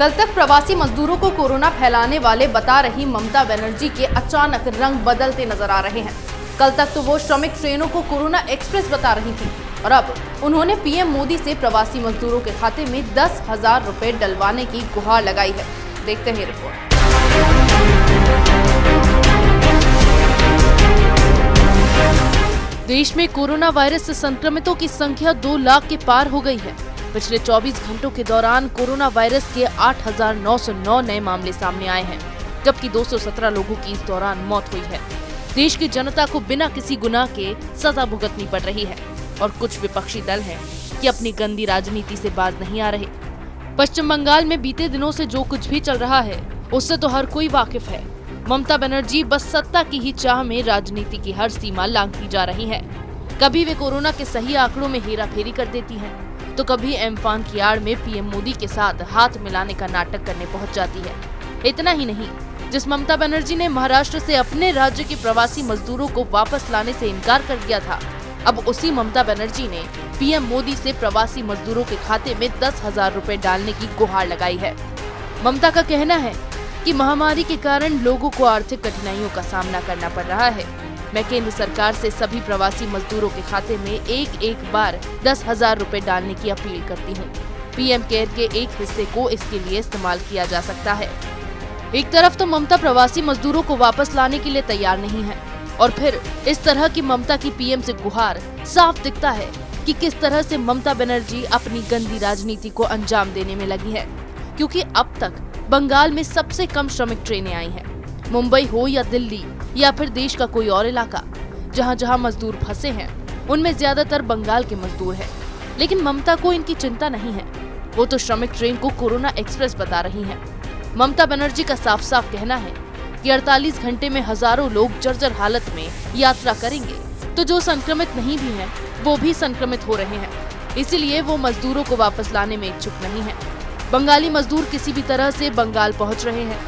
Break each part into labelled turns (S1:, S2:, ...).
S1: कल तक प्रवासी मजदूरों को कोरोना फैलाने वाले बता रही ममता बनर्जी के अचानक रंग बदलते नजर आ रहे हैं। कल तक तो वो श्रमिक ट्रेनों को कोरोना एक्सप्रेस बता रही थी और अब उन्होंने पीएम मोदी से प्रवासी मजदूरों के खाते में 10,000 रुपए डलवाने की गुहार लगाई है। देखते हैं रिपोर्ट। देश में कोरोना वायरस से संक्रमितों की संख्या 2 लाख के पार हो गई है। पिछले 24 घंटों के दौरान कोरोना वायरस के 8,909 नए मामले सामने आए हैं, जबकि 217 लोगों की इस दौरान मौत हुई है। देश की जनता को बिना किसी गुनाह के सजा भुगतनी पड़ रही है और कुछ विपक्षी दल हैं कि अपनी गंदी राजनीति से बाज नहीं आ रहे। पश्चिम बंगाल में बीते दिनों से जो कुछ भी चल रहा है उससे तो हर कोई वाकिफ है। ममता बनर्जी बस सत्ता की ही चाह में राजनीति की हर सीमा लांघती जा रही है। कभी वे कोरोना के सही आंकड़ों में हेराफेरी कर देती हैं, तो कभी एम्फान की आड़ में पीएम मोदी के साथ हाथ मिलाने का नाटक करने पहुंच जाती है। इतना ही नहीं, जिस ममता बनर्जी ने महाराष्ट्र से अपने राज्य के प्रवासी मजदूरों को वापस लाने से इनकार कर दिया था, अब उसी ममता बनर्जी ने पीएम मोदी से प्रवासी मजदूरों के खाते में 10,000 रुपए डालने की गुहार लगाई है। ममता का कहना है कि महामारी के कारण लोगों को आर्थिक कठिनाइयों का सामना करना पड़ रहा है। मैं केंद्र सरकार से सभी प्रवासी मजदूरों के खाते में एक बार 10,000 रुपए डालने की अपील करती हूँ। पीएम केयर के एक हिस्से को इसके लिए इस्तेमाल किया जा सकता है। एक तरफ तो ममता प्रवासी मजदूरों को वापस लाने के लिए तैयार नहीं है और फिर इस तरह की ममता की पीएम से गुहार, साफ दिखता है कि किस तरह से ममता बनर्जी अपनी गंदी राजनीति को अंजाम देने में लगी है। क्योंकि अब तक बंगाल में सबसे कम श्रमिक ट्रेनें आई हैं। मुंबई हो या दिल्ली या फिर देश का कोई और इलाका, जहां जहां मजदूर फंसे हैं उनमें ज्यादातर बंगाल के मजदूर हैं। लेकिन ममता को इनकी चिंता नहीं है। वो तो श्रमिक ट्रेन को कोरोना एक्सप्रेस बता रही हैं। ममता बनर्जी का साफ साफ कहना है कि 48 घंटे में हजारों लोग जर्जर हालत में यात्रा करेंगे, तो जो संक्रमित नहीं भी हैं वो भी संक्रमित हो रहे हैं। इसीलिए वो मजदूरों को वापस लाने में इच्छुक नहीं है। बंगाली मजदूर किसी भी तरह से बंगाल पहुंच रहे हैं।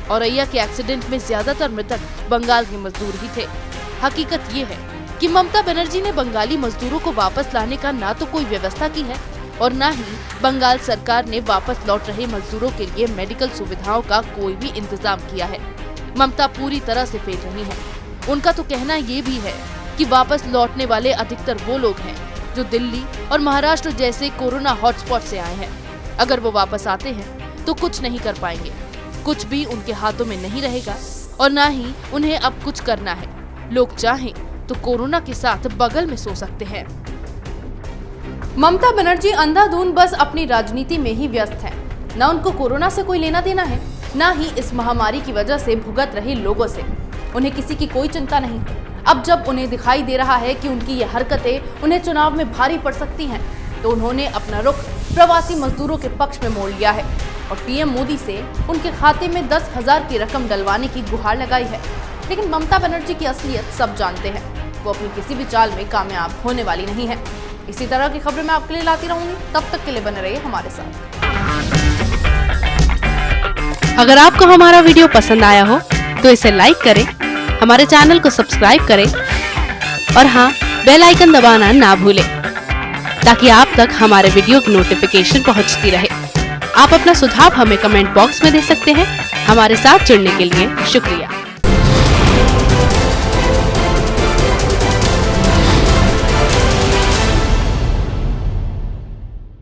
S1: औरैया के एक्सीडेंट में ज्यादातर मृतक बंगाल के मजदूर ही थे। हकीकत ये है कि ममता बनर्जी ने बंगाली मजदूरों को वापस लाने का ना तो कोई व्यवस्था की है और ना ही बंगाल सरकार ने वापस लौट रहे मजदूरों के लिए मेडिकल सुविधाओं का कोई भी इंतजाम किया है। ममता पूरी तरह से फेल रही है। उनका तो कहना ये भी है कि वापस लौटने वाले अधिकतर वो लोग हैं जो दिल्ली और महाराष्ट्र जैसे कोरोना हॉटस्पॉट से आए हैं। अगर वो वापस आते हैं तो कुछ नहीं कर पाएंगे। कुछ भी उनके हाथों में नहीं रहेगा और ना ही उन्हें अब कुछ करना है। लोग चाहें तो कोरोना के साथ बगल में सो सकते हैं। ममता बनर्जी अंधाधुंध बस अपनी राजनीति में ही व्यस्त है। न उनको कोरोना से कोई लेना देना है, न ही इस महामारी की वजह से भुगत रहे लोगों से। उन्हें किसी की कोई चिंता नहीं। अब जब उन्हें दिखाई दे रहा है कि उनकी ये हरकतें उन्हें चुनाव में भारी पड़ सकती हैं, तो उन्होंने अपना रुख प्रवासी मजदूरों के पक्ष में मोड़ लिया है और पीएम मोदी से उनके खाते में 10,000 की रकम डलवाने की गुहार लगाई है। लेकिन ममता बनर्जी की असलियत सब जानते हैं। वो अपनी किसी भी चाल में कामयाब होने वाली नहीं है। इसी तरह की खबरें मैं आपके लिए लाती रहूंगी। तब तक के लिए बने रहिए हमारे साथ।
S2: अगर आपको हमारा वीडियो पसंद आया हो तो इसे लाइक करें, हमारे चैनल को सब्सक्राइब करें और हाँ, बेल आइकन दबाना ना भूलें ताकि आप तक हमारे वीडियो की नोटिफिकेशन पहुंचती रहे। आप अपना सुझाव हमें कमेंट बॉक्स में दे सकते हैं। हमारे साथ जुड़ने के लिए शुक्रिया।